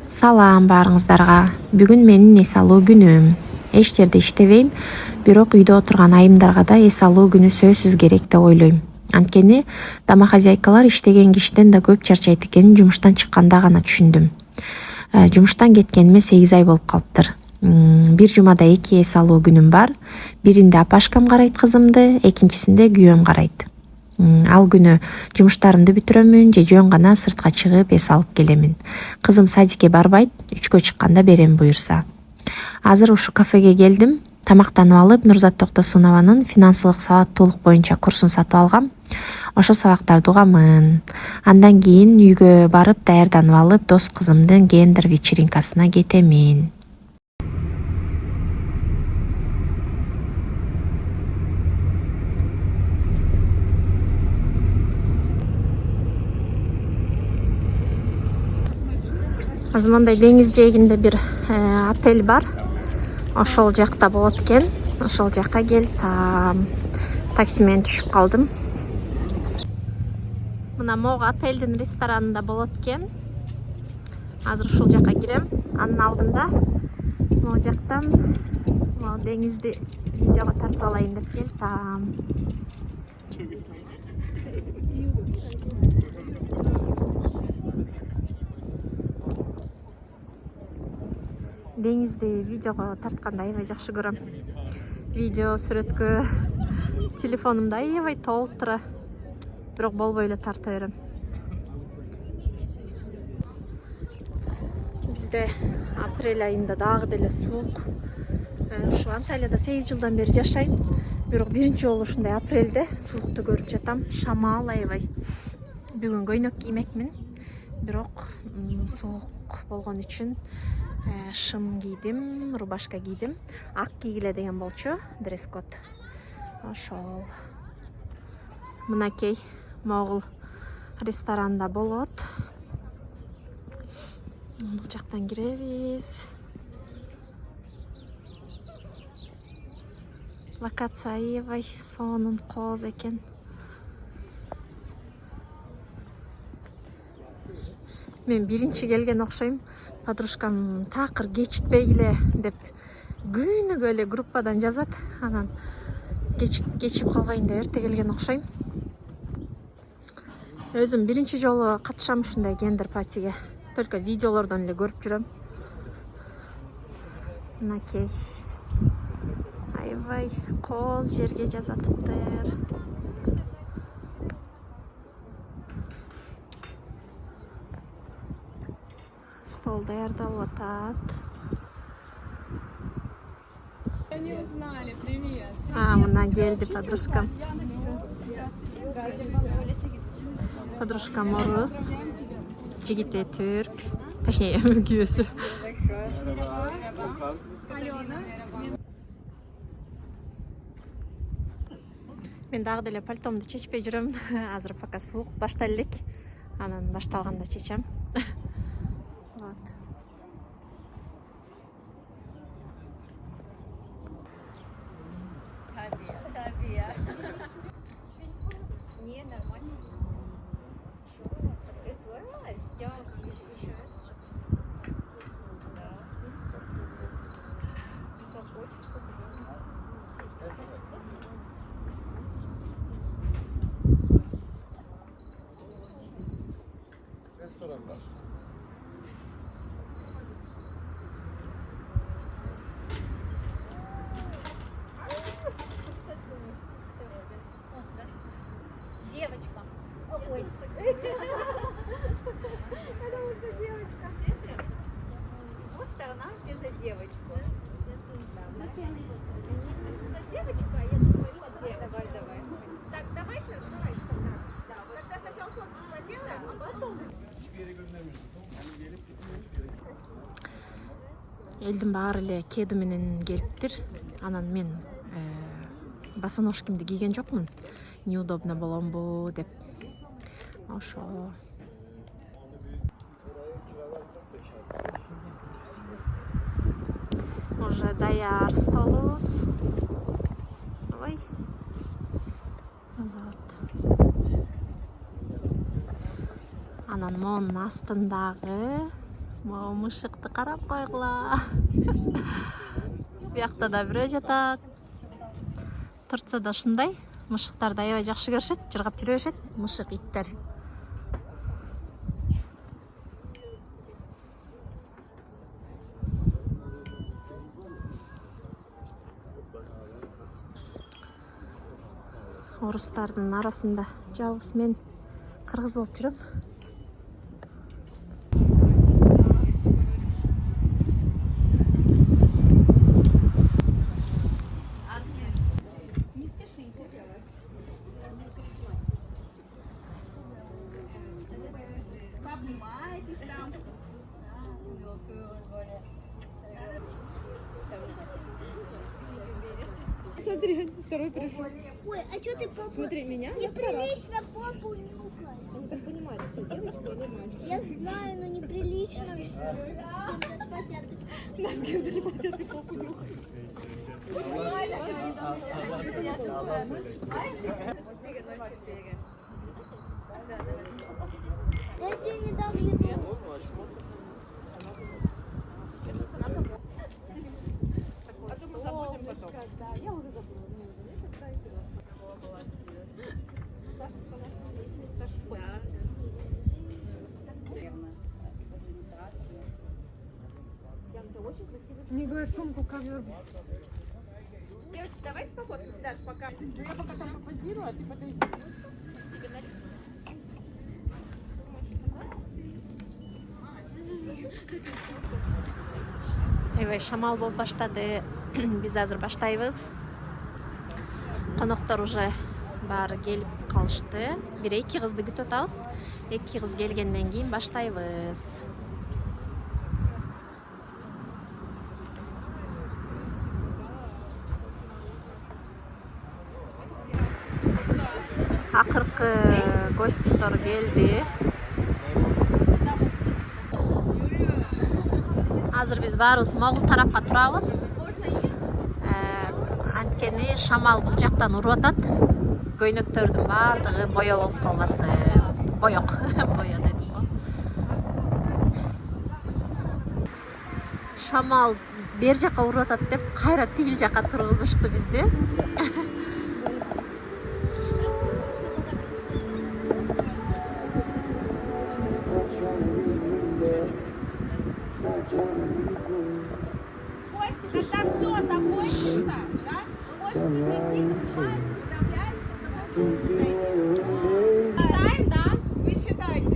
Салам баарыңыздарга. Бүгүн менин эс алуу күнүм. Эч жерде иштебейм, бирок үйдө отурган айымдарга да эс алуу күнү сөзсүз керек деп ойлойм. Анткени домохозяйкалар иштеген кишиден да көп чарчайт экенин жумуштан чыкканда гана түшүндүм. Жумуштан кеткениме 8 ай болуп калыптыр. Бир жумада 2 эс алуу күнүм бар. Биринде апашкам карайт кызымды, экинчисинде күйөөм карайт. Ал күнү жумуштарымды бүтүрөмүн же жөн гана сыртка чыгып эс алып келемин. Кызым садикке барбайт, 3кө чыкканда берем буюрса. Азыр ушу кафеге келдим. Тамактанып алып, Нурзат Токтосунованын финансылык сабаттуулук боюнча курсун сатып алгам. Ошо сабактарды угамын. Андан кийин үйгө барып даярданып алып, дос кызымдын гендер вечеринкасына кетемин. Азыр мондай деңиз жээгинде бир отель бар. Ошол жакта болот экен. Ошол жакка келдим. Такси менен түшүп калдым. Мына могу отельдин ресторанында болот экен. Азыр ушул жакка кирем. Анын алдында могу жактан деңизди видеого тартып алайын деп келдим. Деңизди видеого тартканды аябай жакшы көрөм. Видео сүрөткө телефонумда аябай толуп тура. Бирок болбой эле тарта берем. Бизде апрель айында дагы деле суук. Ушу Анталияда 8 жылдан бери жашайм. Бирок биринчи жолу ушундай апрелде суукту көрүп жатам. Шамал аябай. Бүгүн көйнөк киймекмин. Бирок суук болгон үчүн шым кийдим, рубашка кийдим. Ак кийгиле деген болчу, дресс-код. Ошол. Мынакей могул ресторанда болот. Бул жактан киребиз. Локация аябай сонун кооз экен. Мен биринчи келген окшойм. Подружкам такыр кечикпегиле деп күнүгө эле группадан жазат. Анан кечип калбайын деп эрте келген окшойм. Өзүм биринчи жолу катышам ушундай гендер патиге. Только видеолордон эле көрүп жүрөм. Мынакей. Аябай кооз жерге жазатыптыр. Стол даярдалып атат. Не узнали, привет. Мына келди подружкам. Подружкам орус, жигите түрк. Точнее, күйөөсү. Мен дагы деле пальтомду чечпей жүрөм. Азыр пока суук башталып элек. Анан башталганда чечем. Вот. Таби. Не, нормально. Притворилась? Я еще... Да. Как хочешь, Restoran var. Девочка. Ой. Потому что девочка. Вот сторона все за девочку. За девочку, а я думаю, что девочка. Давай. Так, давайте. Тогда сначала фоточку поделаем, а потом... Элдин баары эле кеди менен келиптир. Анан мен босоножкимди кийген жокмун. Неудобно боломбу деп. Ошо. Уже даяр столубуз. Ой. Вот. Анан монун астындагы Могу мышыкты карап койгула. Биякта да бирөө жатат. Турцияда ушундай. Мышыктарды аябай жакшы көрүшөт, жыргап жүрө беришет. Мышык иттер. Орустардын арасында жалгыз мен кыргыз болуп жүрөм. Не спешите. Обнимайтесь там. Смотри, второй пришел. Ой, а что ты попу? Смотри, меня? Неприлично попу нюхать. Он так понимает, что девочка или мальчик. Я знаю, но неприлично. Нас гендер хотят и попу нюхать. Я тебе не дам еду. А то мы забудем потом. Да, я уже забыла. Не говоришь, сумку ковер. Девочки, давайте пофоткаемся, Даш, пока. Ну я пока там попозирую, а ты подойди. Аябай шамал болуп баштады. Биз азыр баштайбыз. Коноктор уже баары келип калышты. Бир эки кызды күтүп атабыз. Эки кыз келгенден кийин баштайбыз. Акыркы госттор келди. Азыр биз баарыбыз могул тарапка турабыз. Анткени шамал бул жактан уруп атат. Көйнөктөрдүн баардыгы боё болуп калбасын. Боёк. Боё дедим го. Шамал бер жака уруп атат деп кайра тигил жака тургузушту бизди. Когда все закончится, да, вы можете считаем, да? Вы считаете,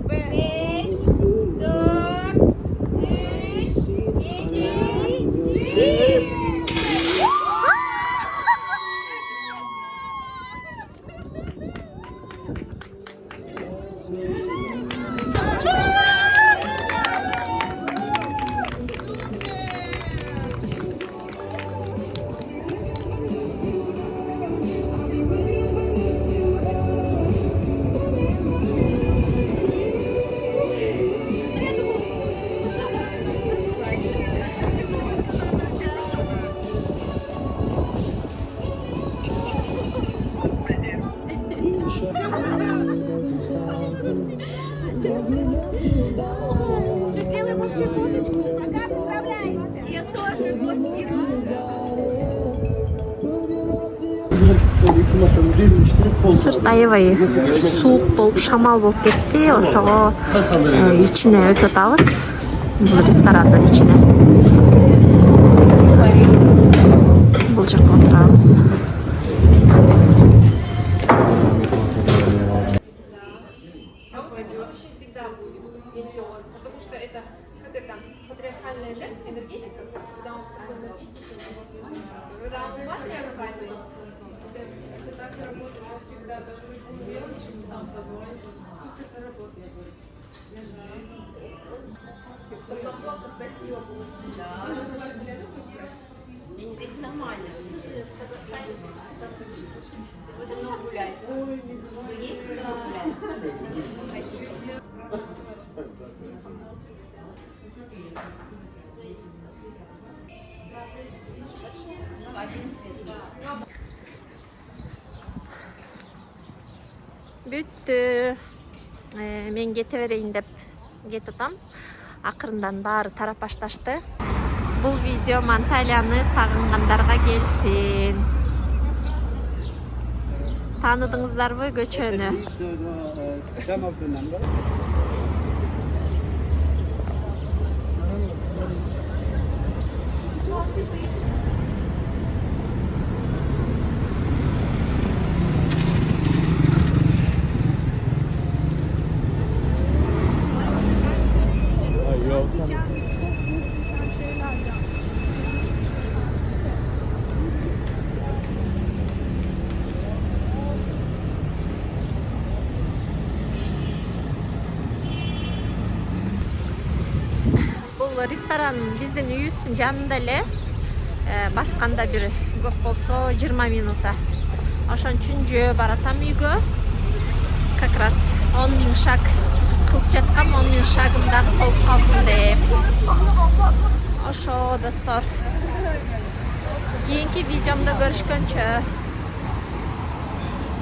Сделаем общую фоточку. Пока поздравляемся. Я тоже Сырт аябай суук болуп, шамал болуп кетти. Ошого ичине өтүп атабыз. Бул ресторандын ичине. Бул жакка отурабыз. Всегда будет, если он, потому что это, как это, патриархальная энергетика, когда он в такой энергетике, когда он патриархальный, это так и работает всегда, даже любую мелочь ему там позвонит, как это работает. Я же наоборот красиво получилось. Да. Здесь нормально. Будем много гулять. Кто есть, будем гулять. Спасибо. Ну, один свет. Бүттү. Мен кете берейин деп кетип атам. акырындан баары тарап башташты. Бул видео Анталияны сагынгандарга келсин. Таныдыңыздарбы көчөнү? Some of the number. Бул ресторан биздин үйүбүздүн жанында эле. Басканда бир көп болсо 20 минута. Ошон үчүн жөө баратам үйгө. Как раз 10 000 шаг кылып жаткам, 10 000 шагым дагы толуп калсын деп. Ошо достор. Кийинки видеомдо көрүшкөнчө.